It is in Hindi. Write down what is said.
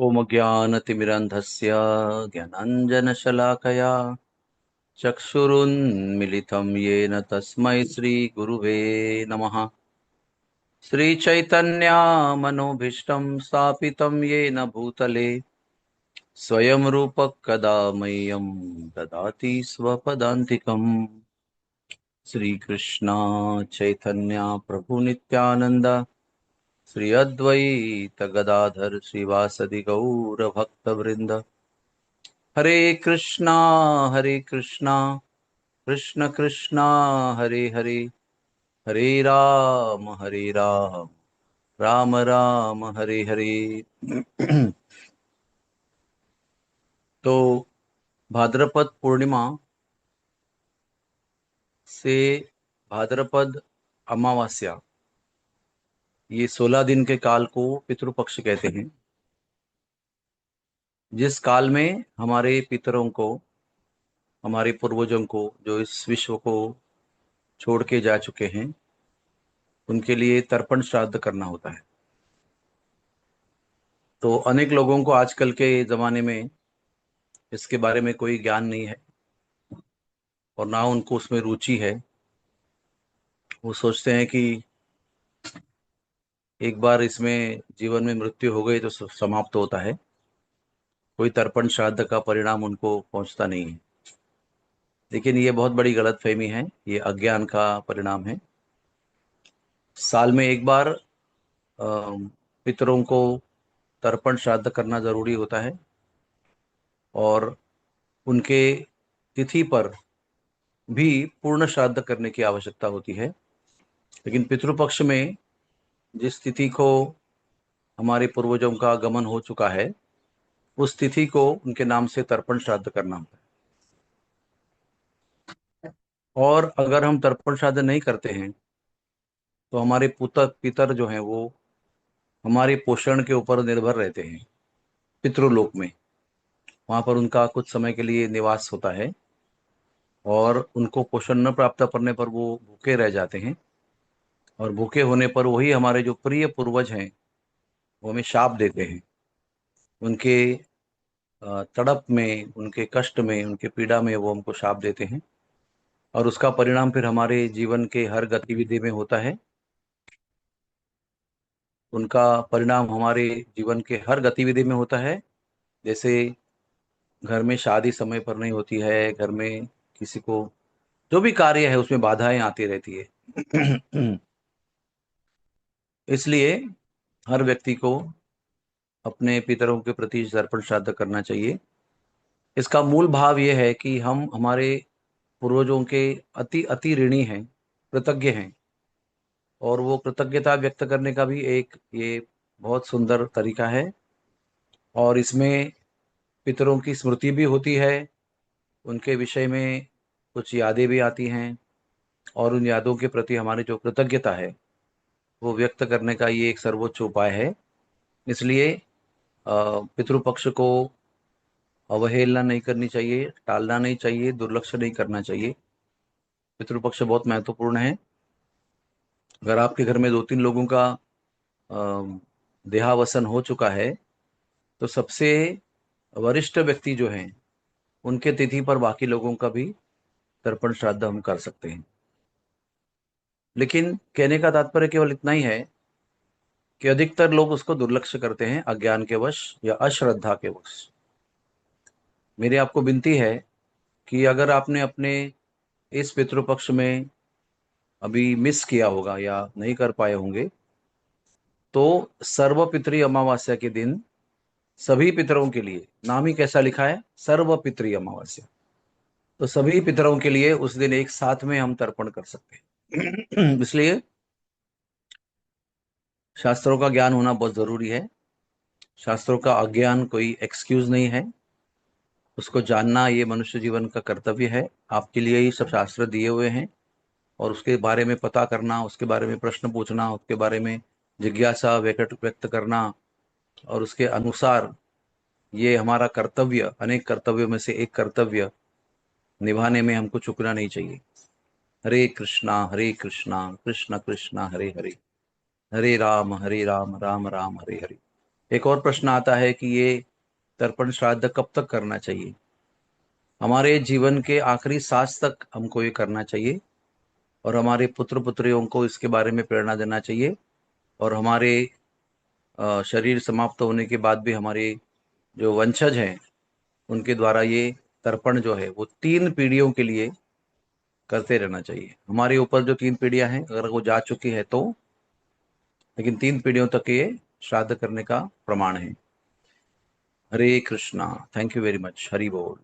ओम ज्ञानतिमिरन्धस्य ज्ञानाञ्जनशलाकया चक्षुरुन्मिलितं येन तस्मै श्रीगुरुवे नमः। श्रीचैतन्यमनोभीष्टं स्थापितं येन भूतले स्वयं रूपः कदा मह्यं ददाति स्वपदान्तिकम्। श्रीकृष्ण चैतन्य प्रभु नित्यानंद श्री अद्वैत गदाधर श्रीवासदि गौर भक्तवृंद। हरे कृष्णा कृष्ण कृष्णा हरे हरे, हरे राम राम राम हरे हरे। तो भाद्रपद पूर्णिमा से भाद्रपद अमावस्या, ये 16 दिन के काल को पितृपक्ष कहते हैं। जिस काल में हमारे पितरों को, हमारे पूर्वजों को, जो इस विश्व को छोड़ के जा चुके हैं, उनके लिए तर्पण श्राद्ध करना होता है। तो अनेक लोगों को आजकल के ज़माने में इसके बारे में कोई ज्ञान नहीं है और ना उनको उसमें रुचि है। वो सोचते हैं कि एक बार इसमें जीवन में मृत्यु हो गई तो समाप्त होता है, कोई तर्पण श्राद्ध का परिणाम उनको पहुंचता नहीं है। लेकिन ये बहुत बड़ी गलतफहमी है, ये अज्ञान का परिणाम है। साल में एक बार पितरों को तर्पण श्राद्ध करना जरूरी होता है और उनके तिथि पर भी पूर्ण श्राद्ध करने की आवश्यकता होती है। लेकिन पितृपक्ष में जिस तिथि को हमारे पूर्वजों का गमन हो चुका है, उस तिथि को उनके नाम से तर्पण श्राद्ध करना होता है। और अगर हम तर्पण श्राद्ध नहीं करते हैं तो हमारे पुत्र पितर जो हैं वो हमारे पोषण के ऊपर निर्भर रहते हैं पितृलोक में। वहां पर उनका कुछ समय के लिए निवास होता है और उनको पोषण न प्राप्त करने पर वो भूखे रह जाते हैं। और भूखे होने पर वही हमारे जो प्रिय पूर्वज हैं वो हमें शाप देते हैं। उनके तड़प में, उनके कष्ट में, उनके पीड़ा में वो हमको शाप देते हैं और उसका परिणाम फिर हमारे जीवन के हर गतिविधि में होता है। उनका परिणाम हमारे जीवन के हर गतिविधि में होता है। जैसे घर में शादी समय पर नहीं होती है, घर में किसी को जो भी कार्य है उसमें बाधाएं आती रहती है। इसलिए हर व्यक्ति को अपने पितरों के प्रति तर्पण श्राद्ध करना चाहिए। इसका मूल भाव यह है कि हम हमारे पूर्वजों के अति अति ऋणी हैं, कृतज्ञ हैं। और वो कृतज्ञता व्यक्त करने का भी एक ये बहुत सुंदर तरीका है। और इसमें पितरों की स्मृति भी होती है, उनके विषय में कुछ यादें भी आती हैं और उन यादों के प्रति हमारी जो कृतज्ञता है वो व्यक्त करने का ये एक सर्वोच्च उपाय है। इसलिए पितृपक्ष को अवहेलना नहीं करनी चाहिए, टालना नहीं चाहिए, दुर्लक्ष्य नहीं करना चाहिए। पितृपक्ष बहुत महत्वपूर्ण है। अगर आपके घर में 2-3 लोगों का अ, देहावसन हो चुका है तो सबसे वरिष्ठ व्यक्ति जो हैं उनके तिथि पर बाकी लोगों का भी तर्पण श्राद्ध हम कर सकते हैं। लेकिन कहने का तात्पर्य केवल इतना ही है कि अधिकतर लोग उसको दुर्लक्ष्य करते हैं, अज्ञान के वश या अश्रद्धा के वश। मेरी आपको विनती है कि अगर आपने अपने इस पितृपक्ष में अभी मिस किया होगा या नहीं कर पाए होंगे, तो सर्वपितरी अमावस्या के दिन सभी पितरों के लिए, नाम ही कैसा लिखा है, सर्वपितरी अमावस्या, तो सभी पितरों के लिए उस दिन एक साथ में हम तर्पण कर सकते हैं। इसलिए शास्त्रों का ज्ञान होना बहुत जरूरी है। शास्त्रों का अज्ञान कोई एक्सक्यूज नहीं है, उसको जानना ये मनुष्य जीवन का कर्तव्य है। आपके लिए ही सब शास्त्र दिए हुए हैं और उसके बारे में पता करना, उसके बारे में प्रश्न पूछना, उसके बारे में जिज्ञासा व्यक्त व्यक्त करना और उसके अनुसार ये हमारा कर्तव्य, अनेक कर्तव्यों में से एक कर्तव्य निभाने में हमको चूकना नहीं चाहिए। हरे कृष्णा कृष्ण कृष्ण हरे हरे, हरे राम राम राम हरे हरे। एक और प्रश्न आता है कि ये तर्पण श्राद्ध कब तक करना चाहिए? हमारे जीवन के आखिरी सांस तक हमको ये करना चाहिए, और हमारे पुत्र पुत्रियों को इसके बारे में प्रेरणा देना चाहिए। और हमारे शरीर समाप्त होने के बाद भी हमारे जो वंशज हैं उनके द्वारा ये तर्पण जो है वो 3 पीढ़ियों के लिए करते रहना चाहिए। हमारे ऊपर जो 3 पीढ़ियां हैं अगर वो जा चुकी है तो, लेकिन 3 पीढ़ियों तक ये श्राद्ध करने का प्रमाण है। Hare Krishna. Thank you very much. Hari बोल।